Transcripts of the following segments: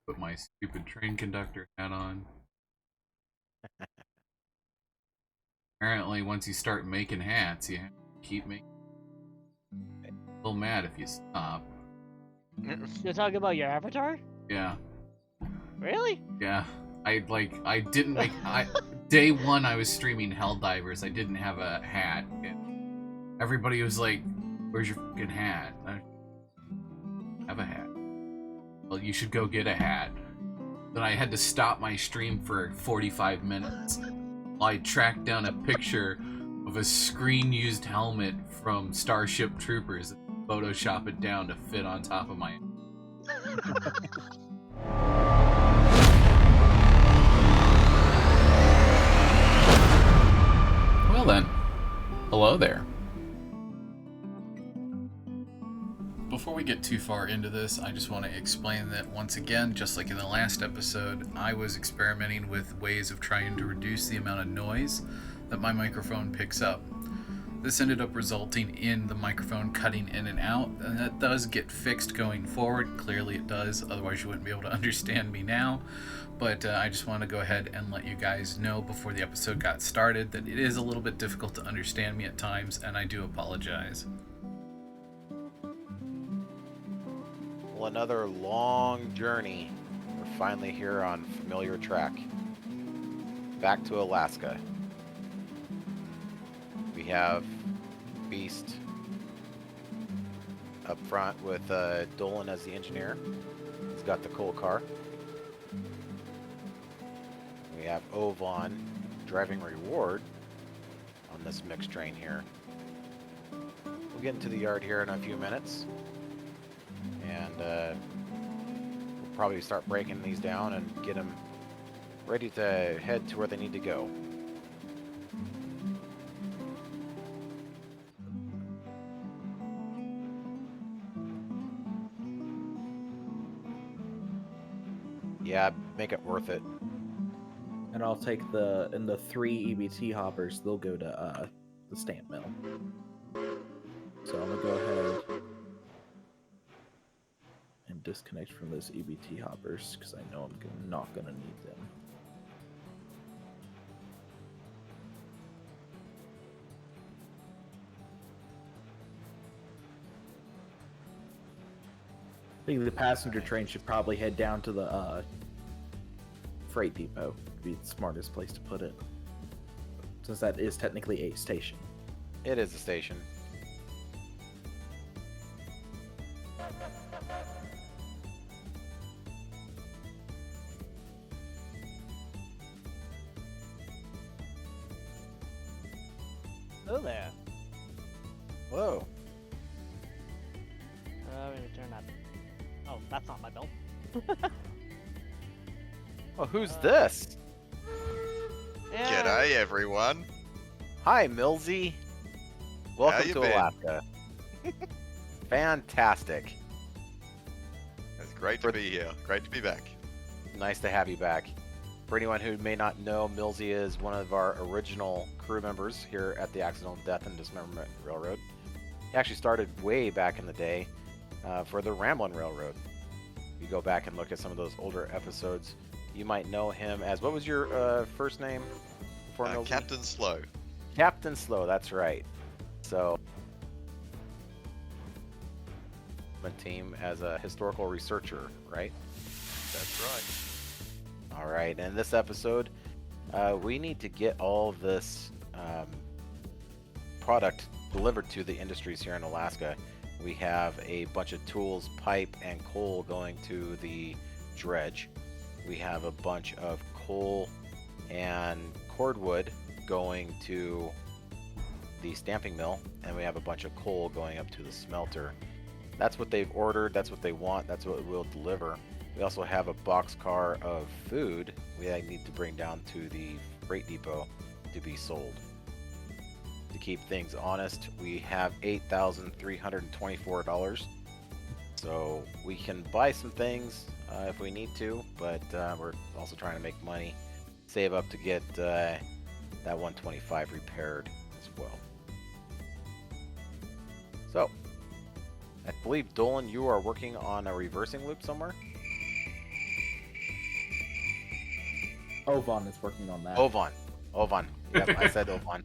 Put my stupid train conductor hat on. Apparently, once you start making hats, you have to keep making. A little mad if you stop. You're talking about your avatar? Yeah, Really? yeah. I didn't make. Day one I was streaming Helldivers. I didn't have a hat. And everybody was like, "Where's your fucking hat?" I have a hat. Well, you should go get a hat. Then I had to stop my stream for 45 minutes while I tracked down a picture of a screen-used helmet from Starship Troopers and Photoshop it down to fit on top of my. Well then, hello there. Before we get too far into this, I just want to explain that once again, just like in the last episode, I was experimenting with ways of trying to reduce the amount of noise that my microphone picks up. This ended up resulting in the microphone cutting in and out, and that does get fixed going forward. Clearly it does, otherwise you wouldn't be able to understand me now. But I just want to go ahead and let you guys know before the episode got started that it is a little bit difficult to understand me at times, and I do apologize. Well, another long journey. We're finally here on familiar track. Back to Alaska. We have Beast up front with Dolan as the engineer. He's got the coal car. We have Ovon driving Reward on this mixed train here. We'll get into the yard here in a few minutes. And we'll probably start breaking these down and get them ready to head to where they need to go. Yeah, make it worth it. And I'll take the 3 EBT hoppers. They'll go to the stamp mill. So I'm gonna go ahead and disconnect from those EBT hoppers because I know I'm not gonna need them. I think the passenger train should probably head down to the freight depot. Be the smartest place to put it, since that is technically a station. It is a station. Oh there. Whoa. Let me turn that. Oh, that's not my belt. Well, who's this? Yeah. G'day, everyone. Hi, Millsy. Welcome you to been? Alaska. Fantastic. It's great to be here. Great to be back. Nice to have you back. For anyone who may not know, Millsy is one of our original crew members here at the Accidental Death and Dismemberment Railroad. He actually started way back in the day for the Ramblin' Railroad. If you go back and look at some of those older episodes, you might know him as, what was your first name before Millsy? Captain Slow. Captain Slow, that's right. So, team as a historical researcher, right? That's right. All right, in this episode, we need to get all of this product delivered to the industries here in Alaska. We have a bunch of tools, pipe, and coal going to the dredge. We have a bunch of coal and cordwood going to the stamping mill, and we have a bunch of coal going up to the smelter. That's what they've ordered, that's what they want, that's what we'll deliver. We also have a boxcar of food we need to bring down to the freight depot to be sold. To keep things honest, we have $8,324. So we can buy some things if we need to, but we're also trying to make money, save up to get that 125 repaired as well. So, I believe, Dolan, you are working on a reversing loop somewhere? Ovon is working on that. Ovan. Ovan. Yep, I said Ovan.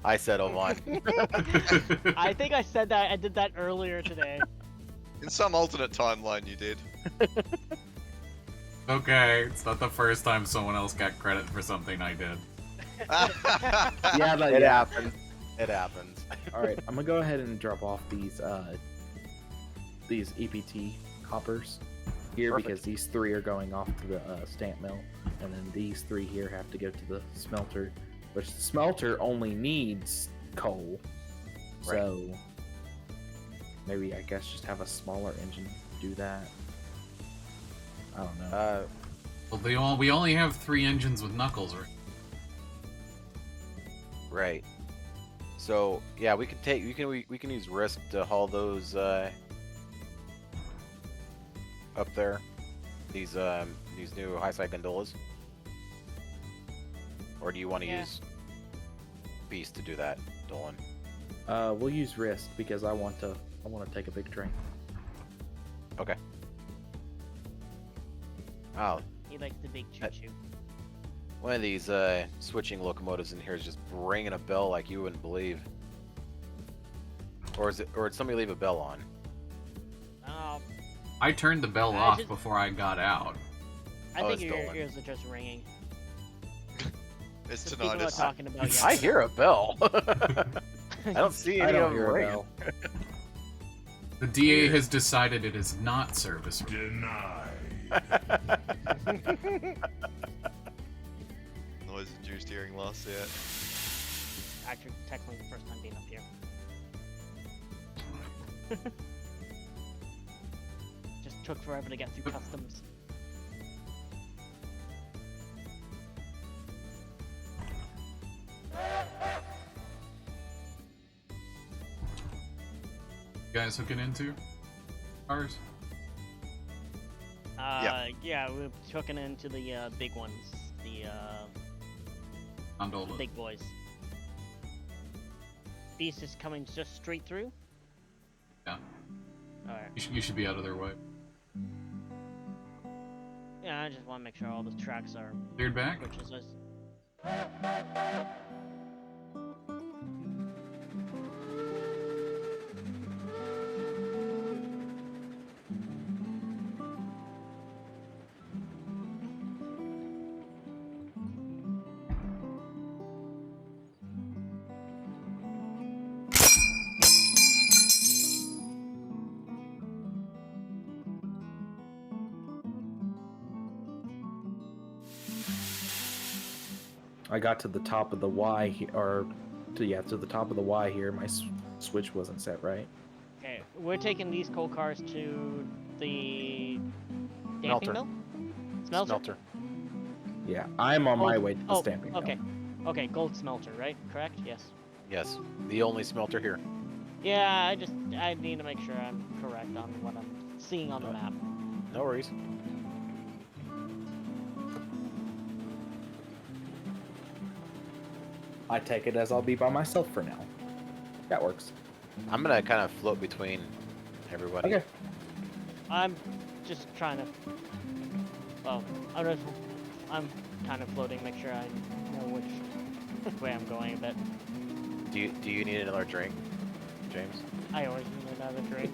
I said Ovan. I think I said that. I did that earlier today. In some alternate timeline, you did. Okay, it's not the first time someone else got credit for something I did. Yeah, but It yeah. happens. It happens. All right, I'm gonna go ahead and drop off these EPT hoppers here Perfect. because these 3 are going off to the stamp mill, and then these 3 here have to go to the smelter, which the smelter only needs coal. Right. So maybe I guess just have a smaller engine do that. I don't know. Well, we only have 3 engines with knuckles, right? Right. So yeah, we can use Risk to haul those up there. These new high side gondolas. Or do you want to Yeah. use Beast to do that, Dolan? We'll use Risk because I want to take a big train. Okay. Oh, He likes the big choo-choo. one of these switching locomotives in here is just ringing a bell like you wouldn't believe. Or did somebody leave a bell on? I turned the bell I off just- before I got out. I Oh, think it's your stolen. ears are just ringing. It's 'Cause people are tinnitus. talking about I yesterday. hear a bell. I don't see I any don't of them hear a ring. bell. The DA has decided it is not service. Noise-induced hearing loss, yeah. Actually, technically the first time being up here. Just took forever to get through customs. You guys hooking into cars? Yeah, we're hooking into the big ones, the Gondola. big boys. Beast is coming just straight through. Yeah. Alright. You should be out of their way. Yeah, I just want to make sure all the tracks are Cleared back? which is us. I got to the top of the Y to the top of the Y here. My switch wasn't set right. Okay, we're taking these coal cars to the Smelter. damping mill? Smelter? Smelter. Yeah, I'm on my Oh, way to the stamping mill. Okay. Okay, gold smelter, right? Correct? Yes. Yes, the only smelter here. Yeah, I need to make sure I'm correct on what I'm seeing on the map. No worries. I take it as I'll be by myself for now. That works. I'm gonna kind of float between everybody. Okay. I'm just trying to. Well, I'm kind of floating, make sure I know which way I'm going a bit. Do you need another drink, James? I always need another drink.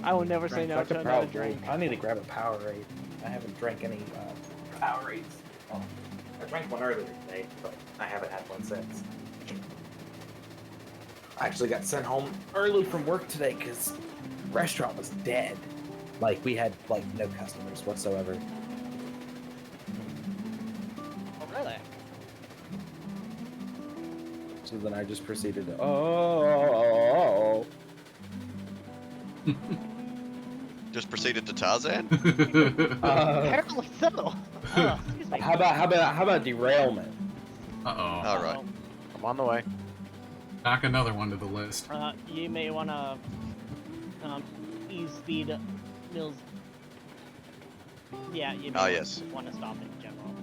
I will never say no Like to a another Powerade. drink. I need to grab a Powerade. I haven't drank any Powerades. Oh, I drank one earlier today, but I haven't had one since. I actually got sent home early from work today because the restaurant was dead. Like, we had, like, no customers whatsoever. Oh, really? So then I just proceeded to, oh. Just proceeded to Tarzan? Apparently so. Excuse me. How about derailment? Uh-oh. Alright. I'm on the way. Knock another one to the list. You may want to ease speed mills. Yeah, you may yes. want to stop in general.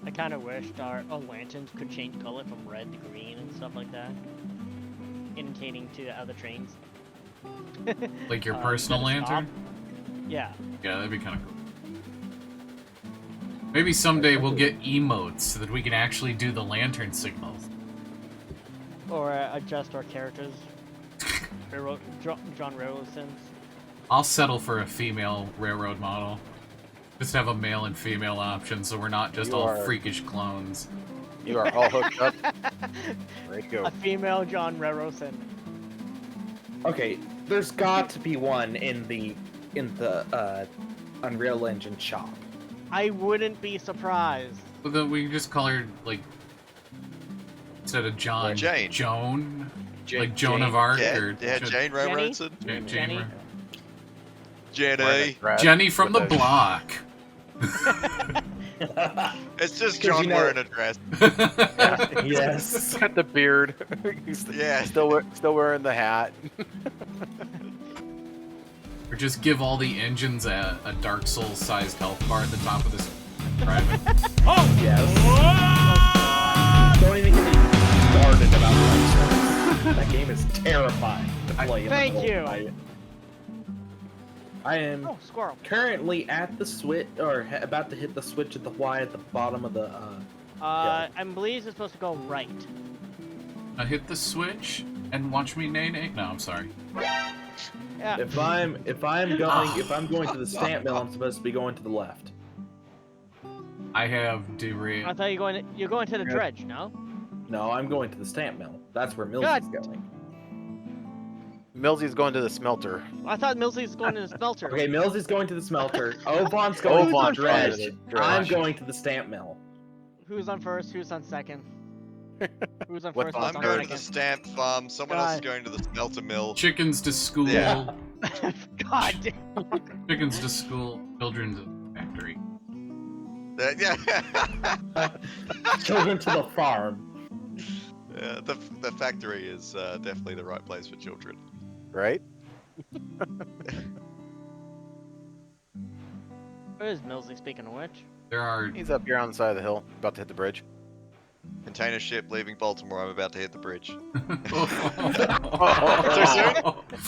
I kind of wished our lanterns could change color from red to green and stuff like that, indicating to other trains. Like your personal instead of lantern? stop. Yeah. Yeah, that'd be kind of cool. Maybe someday we'll get emotes so that we can actually do the lantern signals. Or adjust our characters. John Railroad Sims. I'll settle for a female railroad model. Just have a male and female option so we're not just all freakish clones. You are all hooked up. Ready to go. A female John Railroad Sim. Okay, there's got to be one in the Unreal Engine shop. I wouldn't be surprised. But then we can just call her, like, instead of John, Jane. Joan? Jane- Like Joan Jane- of Arc? Yeah, or yeah, Jane Railroadson. Jenny? Jenny. Jenny from the block. It's just 'Cause John you know- wearing a dress. Yes. Got the beard. Yeah. Still wearing the hat. Or just give all the engines a Dark Souls-sized health bar at the top of this private. Yes. Don't even get me started about that. That game is terrifying to play. in the Thank cold you. night. I am Oh, squirrel. currently at the switch, or about to hit the switch at the Y at the bottom of the. I believe it's supposed to go right. I hit the switch and watch me nay. No, I'm sorry. Yeah. If I'm going to the stamp mill, I'm supposed to be going to the left. I have I derailed. thought you're going to the dredge, no? No, I'm going to the stamp mill. That's where Mills God. is going. Millsy's going to the smelter. I thought Millsy's going to the smelter. Okay, Mills is going to the smelter. Ovon's going to the Ovon's going to dredge. the dredge. I'm going to the stamp mill. Who's on first? Who's on second? Who's on What first? farm? Who's I'm on going to the second? stamp farm. Someone else is God. going to the smelter mill. Chickens to school. Yeah. God damn. Chickens to school. Children to factory. Yeah. Children to the farm. Yeah, the factory is definitely the right place for children. Right? Where is Millsy, speaking of which? There are. He's up here on the side of the hill, about to hit the bridge. Container ship leaving Baltimore. I'm about to hit the bridge. Too soon?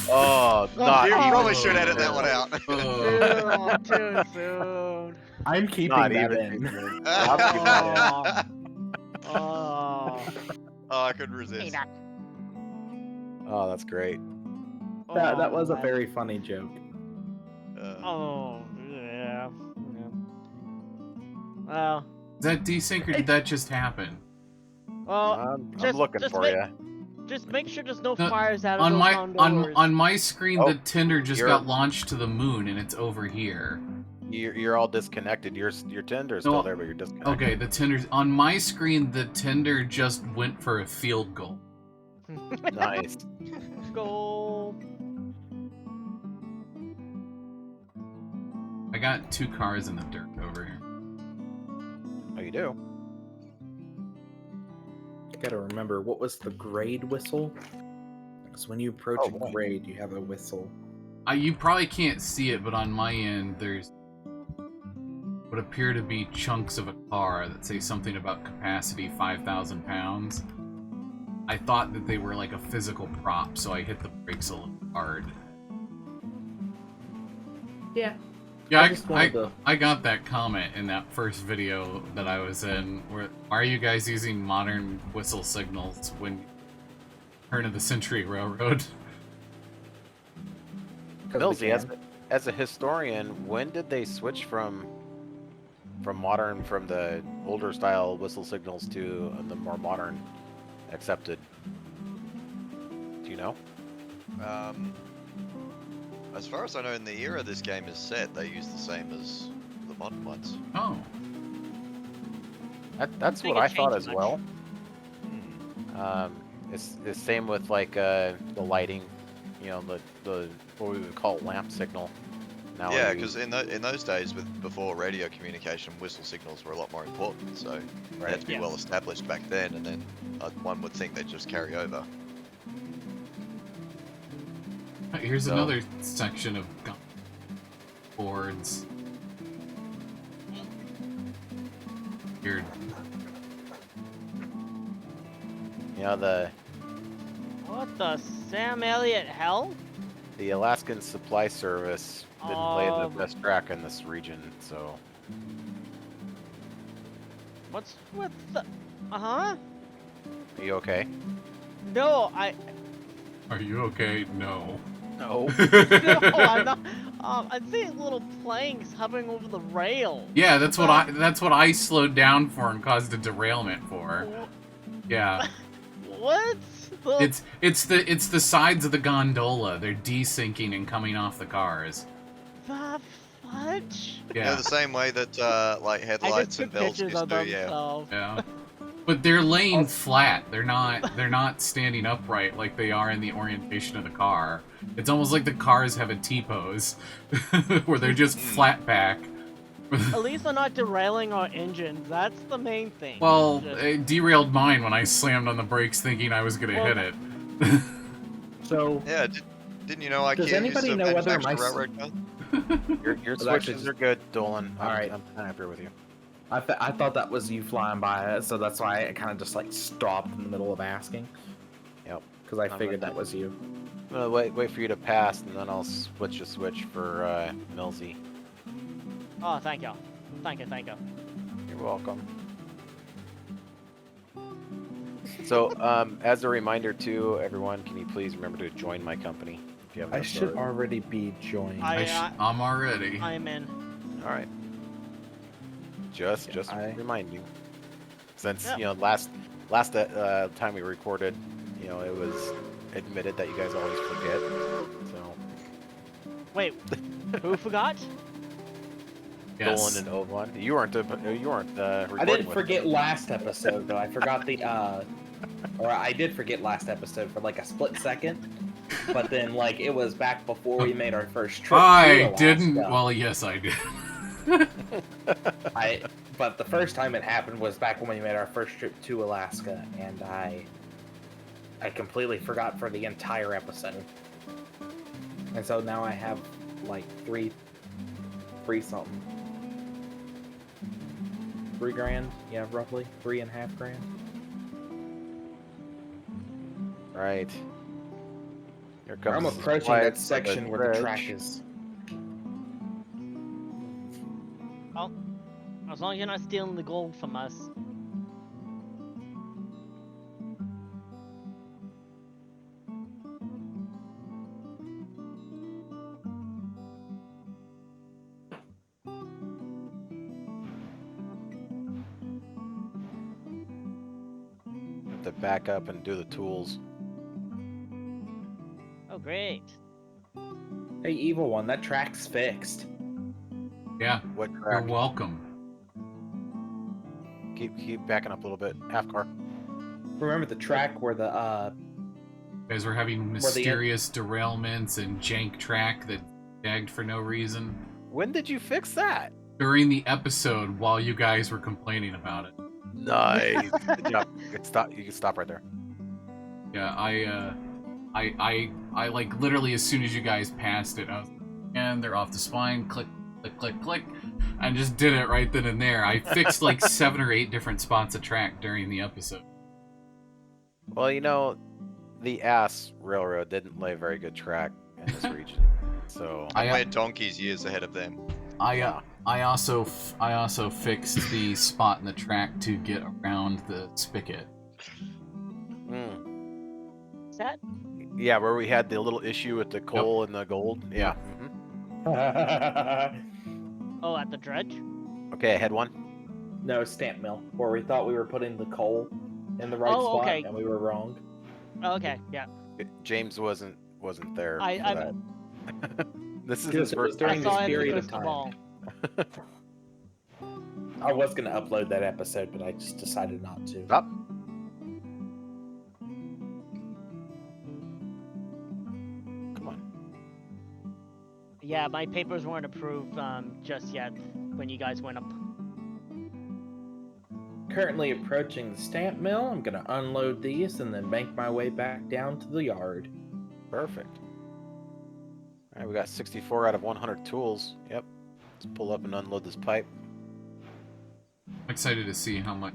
Oh, not You even probably should soon. edit that one out. Oh, too soon. I'm keeping Not that even in. too soon. I'll keep that Oh. Oh. Oh, I couldn't resist. in. Oh, that's great. That was a man. very funny joke. Oh, yeah. Well, Is that desync or did that just happen? well, I'm just- looking just for make- you. just make sure there's no No, fires out of On those my round on doors. on my screen, Oh, the Tinder just you're- got launched to the moon, and it's over here. You're all disconnected. Your Tinder is still No, there, but you're disconnected. Okay, the Tinder's on my screen. The Tinder just went for a field goal. Nice. Go. I got 2 cars in the dirt over here. Oh, you do? Gotta remember, what was the grade whistle? Because when you approach Oh, a boy. grade, you have a whistle. You probably can't see it, but on my end, there's what appear to be chunks of a car that say something about capacity 5,000 pounds. I thought that they were like a physical prop, so I hit the brakes a little hard. Yeah. Yeah, I just wanted to- I got that comment in that first video that I was in. Why are you guys using modern whistle signals when turn of the century railroad? Millsy, as a historian, when did they switch from the older style whistle signals to the more modern accepted? Do you know? As far as I know, in the era this game is set, they use the same as the modern ones. Oh, That's think what I it thought changed as much. well. Hmm. It's the same with like the lighting, you know, the what we would call lamp signal. Now Yeah, we- because in those days, before radio communication, whistle signals were a lot more important. So they Right. had to be Yeah. well established back then, and then one would think they'd just carry over. here's So- another section of boards. Weird. you know, What the Sam Elliott hell? the Alaskan Supply Service didn't play Oh. the best track in this region, so What's with the... Uh-huh? Are you okay? No, Are you okay? No. No. No, I'm not. I'm seeing little planes hovering over the rail. Yeah, that's what I slowed down for and caused a derailment for. Yeah. What? The... It's the sides of the gondola. They're desyncing and coming off the cars. The fudge? Yeah, Yeah. the same way that like I headlights just and took bells pictures used of to, them, yeah. so... Yeah. But they're laying flat. They're not standing upright like they are in the orientation of the car. It's almost like the cars have a T-pose where they're just flat back. At least they're not derailing our engines. That's the main thing. Well, Just... it derailed mine when I slammed on the brakes thinking I was gonna Well- hit it. So, Yeah, didn't you know IKEA used anybody to know whether manufacture my railroad cars? Your Well, actually switches are good, Dolan. All right. I'm happy with you. I thought that was you flying by it, so that's why I kind of just like stopped in the middle of asking. Yep. Because I I'm figured gonna- that was you. I'm gonna wait for you to pass, and then I'll switch a switch for Millsy. Oh, thank you. Thank you. You're welcome. So, as a reminder to everyone, can you please remember to join my company if you haven't? I should already? already be joined. I'm already. I'm in. All right. Just I- reminding. Since Yep. you know last time we recorded, you know it was admitted that you guys always forget. So Wait, who forgot? Yes. Dolan and Ovan, you weren't I recording didn't with forget me. last episode though. I forgot the or I did forget last episode for like a split second. But then like it was back before we made our first trip. to I Alaska. didn't. Well, yes, I did. But the first time it happened was back when we made our first trip to Alaska, and I completely forgot for the entire episode. And so now I have like three something. $3,000, yeah, roughly $3.5 grand. Right. Here comes. I'm the approaching supplies that for section where the bridge. track is. Oh, as long as you're not stealing the gold from us. Have to back up and do the tools. Oh, great. Hey, evil one, that track's fixed. Yeah, What you're track? welcome. Keep backing up a little bit. Half car. Remember the track where the You guys were having mysterious derailments and jank track that jagged for no reason When did you fix that? during the episode while you guys were complaining about it. Nice. Good job. You can stop right there. Yeah, I like literally as soon as you guys passed it, I was like, and they're off the spine, click, click, click, click, and just did it right then and there. I fixed like 7 or 8 different spots of track during the episode. Well, you know, the ass railroad didn't lay very good track in this region, so We're donkeys years ahead of them. I also fixed the spot in the track to get around the spigot. Is that? Yeah, where we had the little issue with the coal and the gold. Yeah. Oh, at the dredge? Okay, I had one. no stamp mill, where we thought we were putting the coal in the right spot, okay. and we were wrong. Oh, okay, yeah. James wasn't there. for I'm- that. This is Because his it was first during I time. this saw him period twist of the time. ball. I was gonna upload that episode, but I just decided not to. Stop. Come on. Yeah, my papers weren't approved just yet when you guys went up. Currently approaching the stamp mill. I'm gonna unload these and then bank my way back down to the yard. Perfect. All right, we got 64 out of 100 tools. Yep. Let's pull up and unload this pipe. I'm excited to see how much.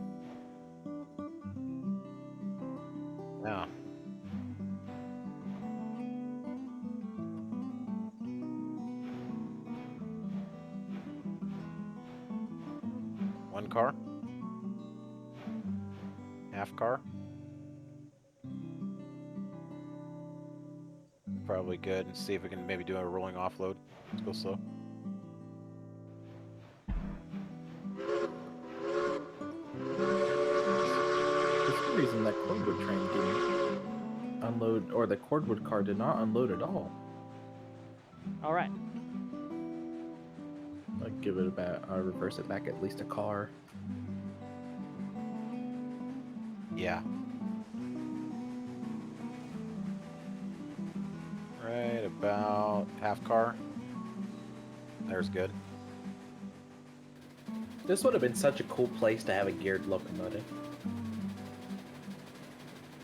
Yeah. One car. half car. Probably good. See if we can maybe do a rolling offload. Let's go slow. For some reason, that cordwood train didn't unload, or the cordwood car did not unload at all. All right. Like, give it reverse it back at least a car. Yeah. Right about half car. There's good. This would have been such a cool place to have a geared locomotive.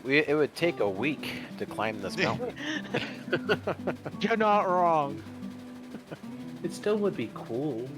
It would take a week to climb this mountain. You're not wrong. It still would be cool.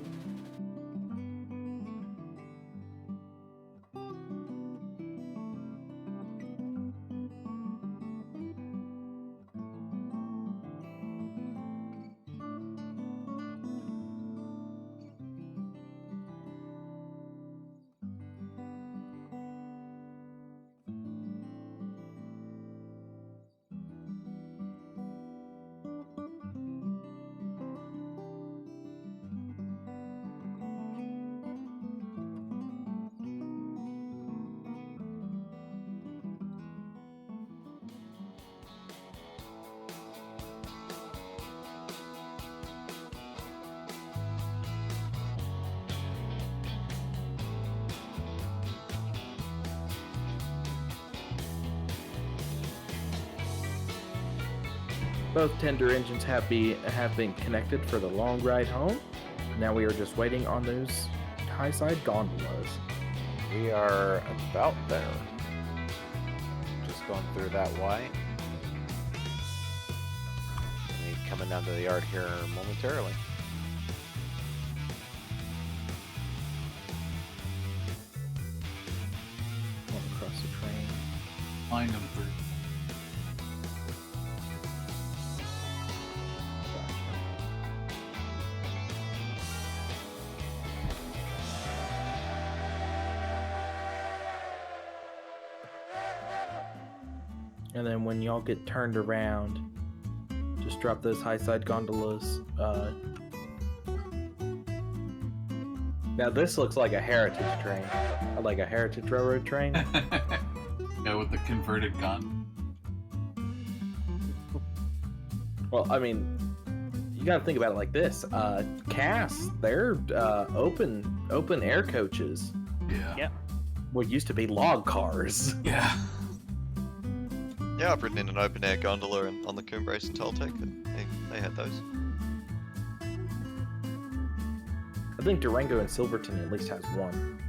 Both tender engines have been connected for the long ride home. Now we are just waiting on those high side gondolas. We are about there. Just going through that Y. And coming down to the yard here momentarily. Going across the train. Line them through. And then when y'all get turned around, just drop those high side gondolas. Now this looks like a heritage train. Like a heritage railroad train. Yeah, with the converted gun. Well, I mean, you gotta think about it like this. Cass, they're open air coaches. Yeah. Yep. What used to be log cars. Yeah. Yeah, I've ridden in an open air gondola on the Coombrace and Toltec, and they had those. I think Durango and Silverton at least has one.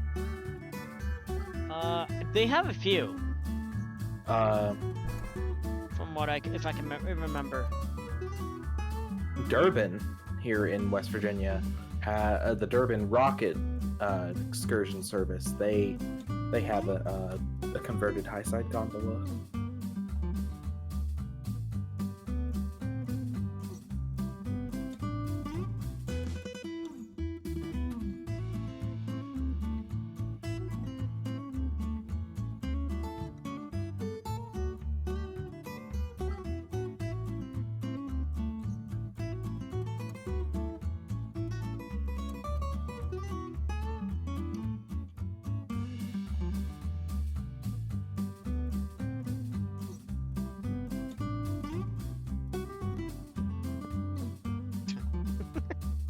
They have a few, Uh, from what if I can remember. Durban here in West Virginia, the Durban Rocket excursion service. They have a converted high side gondola.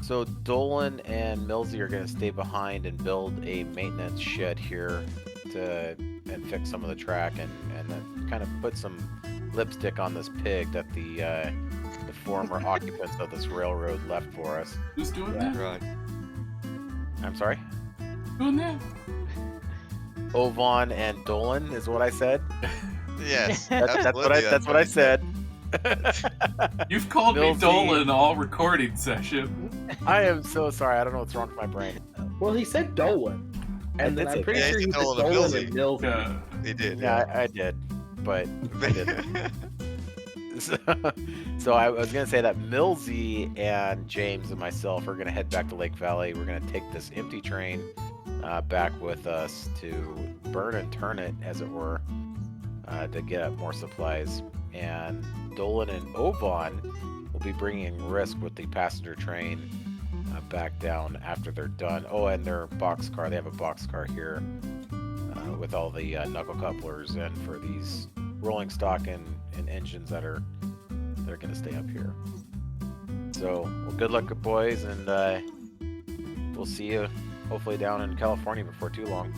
So Dolan and Millsy are going to stay behind and build a maintenance shed here and fix some of the track and then kind of put some lipstick on this pig that the former occupants of this railroad left for us. Who's doing that? Right. I'm sorry? Doing that? Ovan and Dolan is what I said. Yes. That's absolutely, what I said. You've called me Millsy. Dolan all recording session. I am so sorry. I don't know what's wrong with my brain. Well, he said Dolan, and then That's I'm it. pretty Yeah, sure he he said said Dolan and Dolan Millsy. and Millsy. Yeah. He did. Yeah, I did, but I didn't. So I was gonna say that Millsy and James and myself are gonna head back to Lake Valley. We're gonna take this empty train back with us to burn and turn it, as it were, to get more supplies. And Dolan and Ovan will be bringing Risk with the passenger train back down after they're done. Oh, and their boxcar. They have a boxcar here with all the knuckle couplers and for these rolling stock and engines that are going to stay up here. So, well, good luck, boys, and we'll see you hopefully down in California before too long.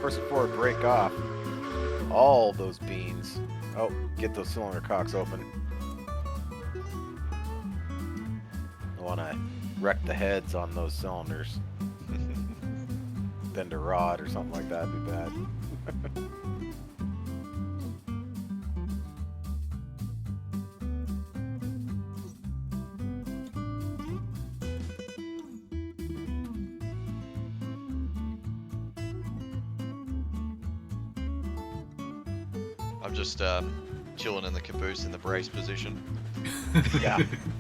First, before I break off, all those beans. Oh, get those cylinder cocks open. I want to wreck the heads on those cylinders. Bend a rod or something like that would be bad. I'm just chilling in the caboose in the brace position. Yeah.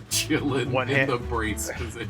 Chilling One in hand- the brace position.